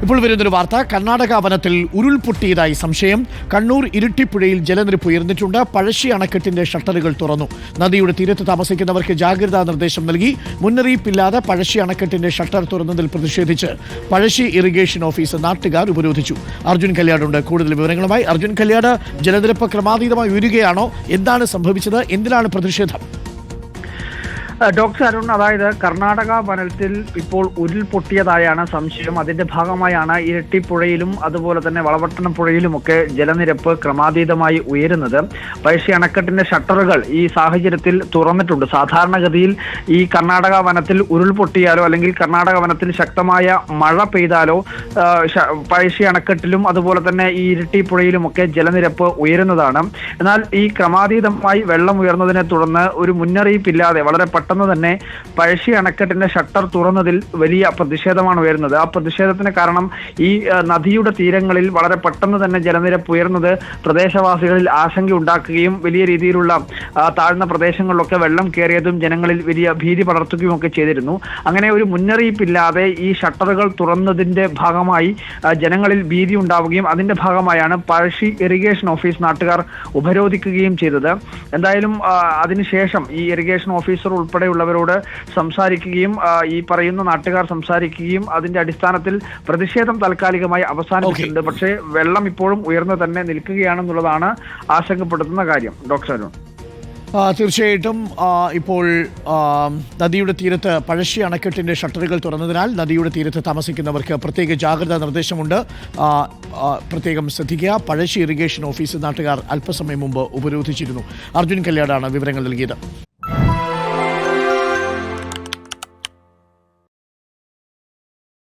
ഇപ്പോൾ വരുന്നൊരു വാർത്ത. കർണാടക വനത്തിൽ ഉരുൾപൊട്ടിയതായി സംശയം. കണ്ണൂർ ഇരിട്ടിപ്പുഴയിൽ ജലനിരപ്പ് ഉയർന്നിട്ടുണ്ട്. പഴശ്ശി അണക്കെട്ടിന്റെ ഷട്ടറുകൾ തുറന്നു. നദിയുടെ തീരത്ത് താമസിക്കുന്നവർക്ക് ജാഗ്രതാ നിർദ്ദേശം നൽകി. മുന്നറിയിപ്പില്ലാതെ പഴശ്ശി അണക്കെട്ടിന്റെ ഷട്ടർ തുറന്നതിൽ പ്രതിഷേധിച്ച് പഴശ്ശി ഇറിഗേഷൻ ഓഫീസ് നാട്ടുകാർ ഉപരോധിച്ചു. അർജുൻ കല്യാടുണ്ട് കൂടുതൽ വിവരങ്ങളുമായി. അർജുൻ കല്യാട്, ജലനിരപ്പ് ക്രമാതീതമായി ഉയരുകയാണോ? എന്താണ് സംഭവിച്ചത്? എന്തിനാണ് പ്രതിഷേധം? ഡോക്ടർ അരുൺ, അതായത് കർണാടക വനത്തിൽ ഇപ്പോൾ ഉരുൾപൊട്ടിയതായാണ് സംശയം. അതിന്റെ ഭാഗമായാണ് ഇരട്ടിപ്പുഴയിലും അതുപോലെ തന്നെ വളപട്ടണം പുഴയിലുമൊക്കെ ജലനിരപ്പ് ക്രമാതീതമായി ഉയരുന്നത്. പഴശ്ശി അണക്കെട്ടിന്റെ ഷട്ടറുകൾ ഈ സാഹചര്യത്തിൽ തുറന്നിട്ടുണ്ട്. സാധാരണഗതിയിൽ ഈ കർണാടക വനത്തിൽ ഉരുൾപൊട്ടിയാലോ അല്ലെങ്കിൽ കർണാടക വനത്തിൽ ശക്തമായ മഴ പെയ്താലോ പഴശ്ശി അണക്കെട്ടിലും അതുപോലെ തന്നെ ഈ ഇരട്ടിപ്പുഴയിലുമൊക്കെ ജലനിരപ്പ് ഉയരുന്നതാണ്. എന്നാൽ ഈ ക്രമാതീതമായി വെള്ളം ഉയർന്നതിനെ തുടർന്ന് ഒരു മുന്നറിയിപ്പില്ലാതെ വളരെ പെട്ടെന്ന് തന്നെ പഴശ്ശി അണക്കെട്ടിന്റെ ഷട്ടർ തുറന്നതിൽ വലിയ പ്രതിഷേധമാണ് ഉയരുന്നത്. ആ പ്രതിഷേധത്തിന് കാരണം ഈ നദിയുടെ തീരങ്ങളിൽ വളരെ പെട്ടെന്ന് തന്നെ ജലനിരപ്പ് ഉയർന്നത് പ്രദേശവാസികളിൽ ആശങ്ക ഉണ്ടാക്കുകയും വലിയ രീതിയിലുള്ള താഴ്ന്ന പ്രദേശങ്ങളിലൊക്കെ വെള്ളം കയറിയതും ജനങ്ങളിൽ വലിയ ഭീതി പടർത്തുകയും ഒക്കെ ചെയ്തിരുന്നു. അങ്ങനെ ഒരു മുന്നറിയിപ്പില്ലാതെ ഈ ഷട്ടറുകൾ തുറന്നതിന്റെ ഭാഗമായി ജനങ്ങളിൽ ഭീതി ഉണ്ടാവുകയും അതിന്റെ ഭാഗമായാണ് പഴശ്ശി ഇറിഗേഷൻ ഓഫീസ് നാട്ടുകാർ ഉപരോധിക്കുകയും ചെയ്തത്. എന്തായാലും അതിനുശേഷം ഈ ഇറിഗേഷൻ ഓഫീസർ ഉൾപ്പെടെയുള്ളവരോട് സംസാരിക്കുകയും ഈ പറയുന്ന നാട്ടുകാർ സംസാരിക്കുകയും അതിന്റെ അടിസ്ഥാനത്തിൽ പ്രതിഷേധം താൽക്കാലികമായി അവസാനിപ്പിച്ചിട്ടുണ്ട്. പക്ഷേ വെള്ളം ഇപ്പോഴും ഉയർന്നു തന്നെ നിൽക്കുകയാണെന്നുള്ളതാണ് ആശങ്കപ്പെടുത്തുന്ന കാര്യം. ഡോക്ടർ അരുൺ, തീർച്ചയായിട്ടും ഇപ്പോൾ നദിയുടെ തീരത്ത് പഴശ്ശി അണക്കെട്ടിന്റെ ഷട്ടറുകൾ തുറന്നതിനാൽ നദിയുടെ തീരത്ത് താമസിക്കുന്നവർക്ക് പ്രത്യേക ജാഗ്രതാ നിർദ്ദേശമുണ്ട്. പ്രത്യേകം ശ്രദ്ധിക്കുക. പഴശ്ശി ഇറിഗേഷൻ ഓഫീസ് നാട്ടുകാർ അല്പസമയം മുമ്പ് ഉപരോധിച്ചിരുന്നു. അർജുൻ കല്യാടാണ് വിവരങ്ങൾ നൽകിയത്.